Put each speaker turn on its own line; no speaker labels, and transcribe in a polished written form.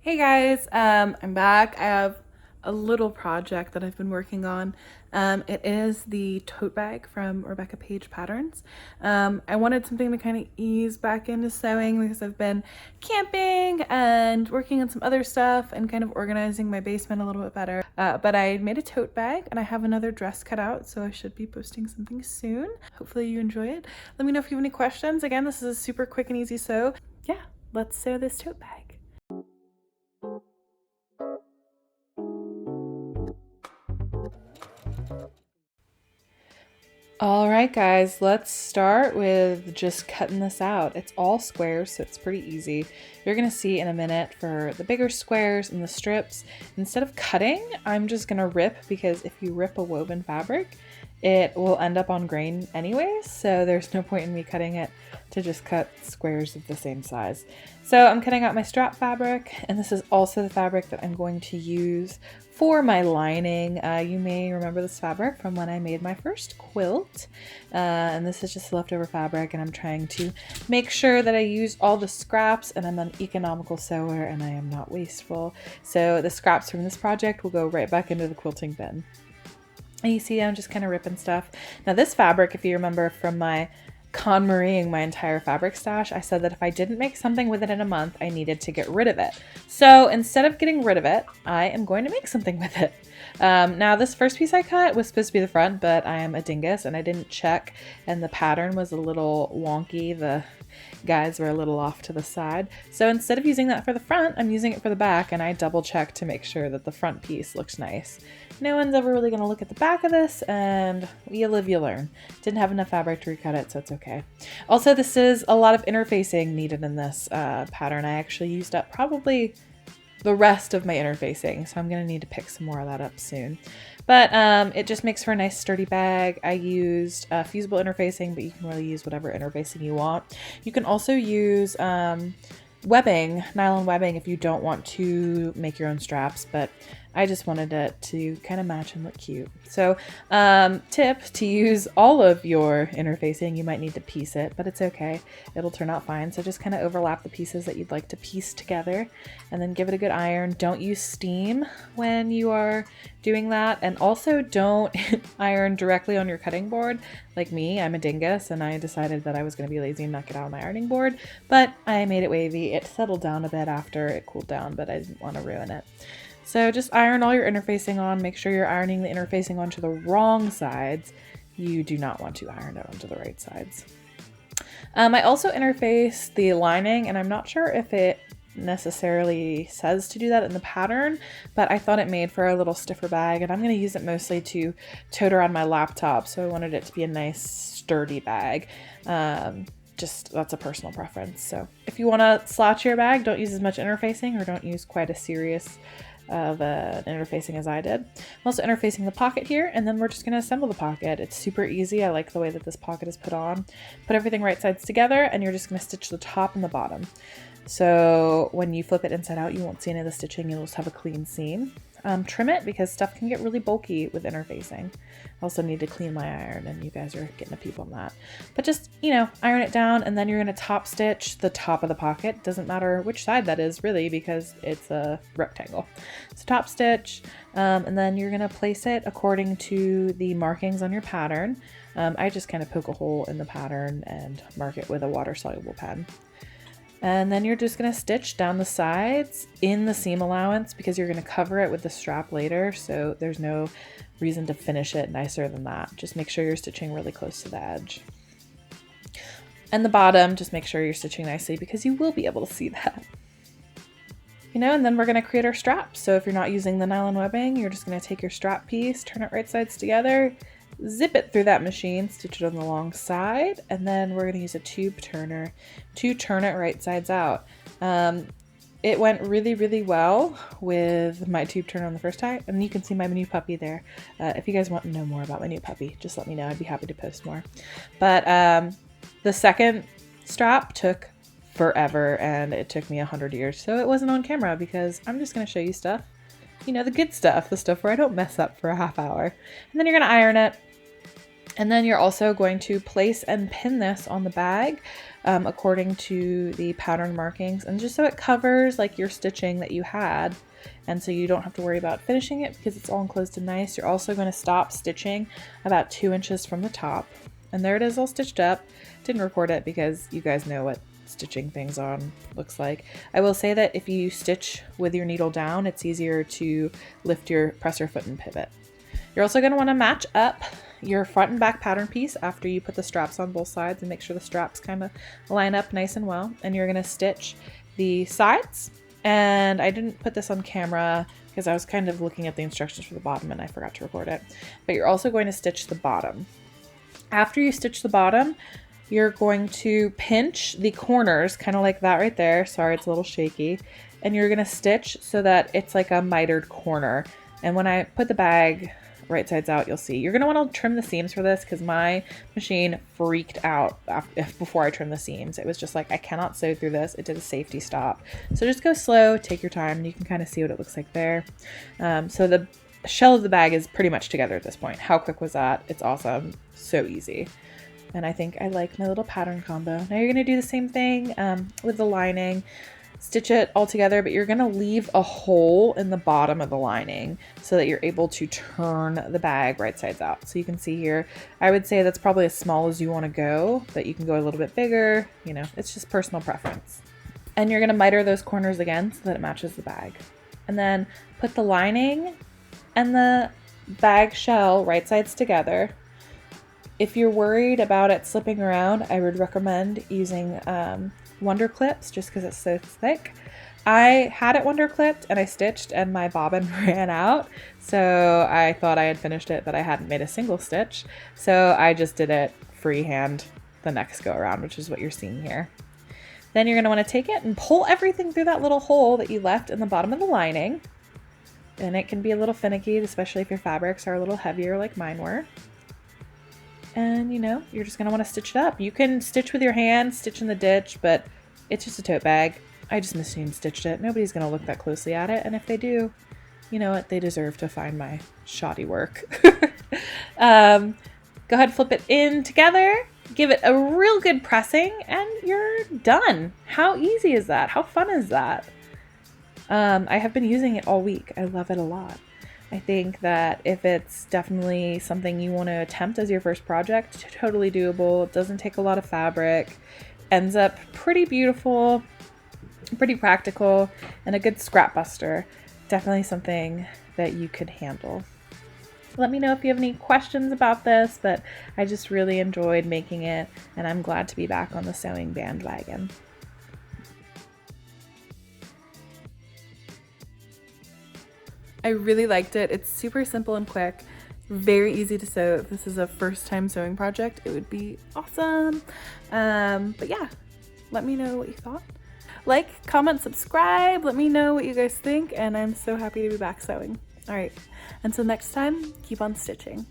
Hey guys, I'm back. I have a little project that I've been working on. It is the tote bag from Rebecca Page Patterns. I wanted something to kind of ease back into sewing because I've been camping and working on some other stuff and kind of organizing my basement a little bit better. But I made a tote bag and I have another dress cut out, so I should be posting something soon. Hopefully you enjoy it. Let me know if you have any questions. Again, this is a super quick and easy sew. Yeah, let's sew this tote bag. All right, guys, let's start with just cutting this out. It's all squares, so it's pretty easy. You're gonna see in a minute for the bigger squares and the strips, instead of cutting, I'm just gonna rip, because if you rip a woven fabric, it will end up on grain anyways, so there's no point in me cutting it to just cut squares of the same size. So I'm cutting out my strap fabric, and this is also the fabric that I'm going to use for my lining. You may remember this fabric from when I made my first quilt, and this is just leftover fabric, and I'm trying to make sure that I use all the scraps, and I'm an economical sewer and I am not wasteful. So the scraps from this project will go right back into the quilting bin. And you see I'm just kind of ripping stuff. Now this fabric, if you remember from my KonMariing my entire fabric stash, I said that if I didn't make something with it in a month, I needed to get rid of it. So instead of getting rid of it, I am going to make something with it. Now this first piece I cut was supposed to be the front, but I am a dingus and I didn't check, and the pattern was a little wonky. The guides were a little off to the side. So instead of using that for the front, I'm using it for the back, and I double checked to make sure that the front piece looks nice. No one's ever really going to look at the back of this, and you live, you learn. Didn't have enough fabric to recut it, so it's okay. Also, this is a lot of interfacing needed in this pattern. I actually used up probably the rest of my interfacing, so I'm going to need to pick some more of that up soon. But it just makes for a nice sturdy bag. I used fusible interfacing, but you can really use whatever interfacing you want. You can also use webbing, nylon webbing, if you don't want to make your own straps, but I just wanted it to kind of match and look cute. So tip to use all of your interfacing, you might need to piece it, but it's okay. It'll turn out fine. So just kind of overlap the pieces that you'd like to piece together and then give it a good iron. Don't use steam when you are doing that. And also don't iron directly on your cutting board. Like me, I'm a dingus and I decided that I was going to be lazy and not get out on my ironing board, but I made it wavy. It settled down a bit after it cooled down, but I didn't want to ruin it. So just iron all your interfacing on. Make sure you're ironing the interfacing onto the wrong sides. You do not want to iron it onto the right sides. I also interface the lining, and I'm not sure if it necessarily says to do that in the pattern, but I thought it made for a little stiffer bag, and I'm going to use it mostly to tote around my laptop, so I wanted it to be a nice sturdy bag. Just that's a personal preference. So if you want to slouch your bag, don't use as much interfacing, or don't use quite a serious of an interfacing as I did. I'm also interfacing the pocket here, and then we're just going to assemble the pocket. It's super easy. I like the way that this pocket is put on. Put everything right sides together, and you're just going to stitch the top and the bottom. So when you flip it inside out, you won't see any of the stitching. You'll just have a clean seam. Trim it because stuff can get really bulky with interfacing. I also need to clean my iron, and you guys are getting a peep on that. But just, iron it down, and then you're going to top stitch the top of the pocket. Doesn't matter which side that is really, because it's a rectangle. So top stitch, and then you're going to place it according to the markings on your pattern. I just kind of poke a hole in the pattern and mark it with a water-soluble pen. And then you're just going to stitch down the sides in the seam allowance, because you're going to cover it with the strap later, so there's no reason to finish it nicer than that. Just make sure you're stitching really close to the edge. And the bottom, just make sure you're stitching nicely, because you will be able to see that. And then we're going to create our strap. So if you're not using the nylon webbing, you're just going to take your strap piece, turn it right sides together, zip it through that machine, stitch it on the long side, and then we're going to use a tube turner to turn it right sides out. It went really, really well with my tube turner on the first time, and you can see my new puppy there. If you guys want to know more about my new puppy, just let me know. I'd be happy to post more. But the second strap took forever, and it took me 100 years, so it wasn't on camera because I'm just going to show you stuff. The good stuff, the stuff where I don't mess up for a half hour. And then you're going to iron it. And then you're also going to place and pin this on the bag according to the pattern markings, and just so it covers like your stitching that you had, and so you don't have to worry about finishing it because it's all enclosed and nice. You're also going to stop stitching about 2 inches from the top. And there it is, all stitched up. Didn't record it because you guys know what stitching things on looks like. I will say that if you stitch with your needle down, it's easier to lift your presser foot and pivot. You're also going to want to match up your front and back pattern piece after you put the straps on both sides, and make sure the straps kind of line up nice and well. And you're going to stitch the sides. And I didn't put this on camera because I was kind of looking at the instructions for the bottom and I forgot to record it. But you're also going to stitch the bottom. After you stitch the bottom, you're going to pinch the corners, kind of like that right there. Sorry, it's a little shaky. And you're going to stitch so that it's like a mitered corner. And when I put the bag right sides out, you'll see. You're going to want to trim the seams for this because my machine freaked out before I trimmed the seams. It was just like, I cannot sew through this. It did a safety stop. So just go slow, take your time, and you can kind of see what it looks like there. So the shell of the bag is pretty much together at this point. How quick was that? It's awesome. So easy. And I think I like my little pattern combo. Now you're going to do the same thing with the lining. Stitch it all together, but you're going to leave a hole in the bottom of the lining so that you're able to turn the bag right sides out. So you can see here, I would say that's probably as small as you want to go, but you can go a little bit bigger. You know, it's just personal preference. And you're going to miter those corners again so that it matches the bag. And then put the lining and the bag shell right sides together. If you're worried about it slipping around, I would recommend using Wonder Clips just because it's so thick. I had it Wonder Clipped and I stitched and my bobbin ran out, so I thought I had finished it, but I hadn't made a single stitch, so I just did it freehand the next go around, which is what you're seeing here. Then you're going to want to take it and pull everything through that little hole that you left in the bottom of the lining, and it can be a little finicky, especially if your fabrics are a little heavier like mine were. And you know, you're just going to want to stitch it up. You can stitch with your hand, stitch in the ditch, but it's just a tote bag. I just machine stitched it. Nobody's going to look that closely at it. And if they do, you know what? They deserve to find my shoddy work. Go ahead, flip it in together, give it a real good pressing, and you're done. How easy is that? How fun is that? I have been using it all week. I love it a lot. I think that if it's definitely something you want to attempt as your first project, totally doable. It doesn't take a lot of fabric, ends up pretty beautiful, pretty practical, and a good scrap buster. Definitely something that you could handle. Let me know if you have any questions about this, but I just really enjoyed making it, and I'm glad to be back on the sewing bandwagon. I really liked it. It's super simple and quick, very easy to sew. If this is a first time sewing project, it would be awesome. But yeah, let me know what you thought. Like, comment, subscribe, let me know what you guys think, and I'm so happy to be back sewing. All right, until next time, keep on stitching.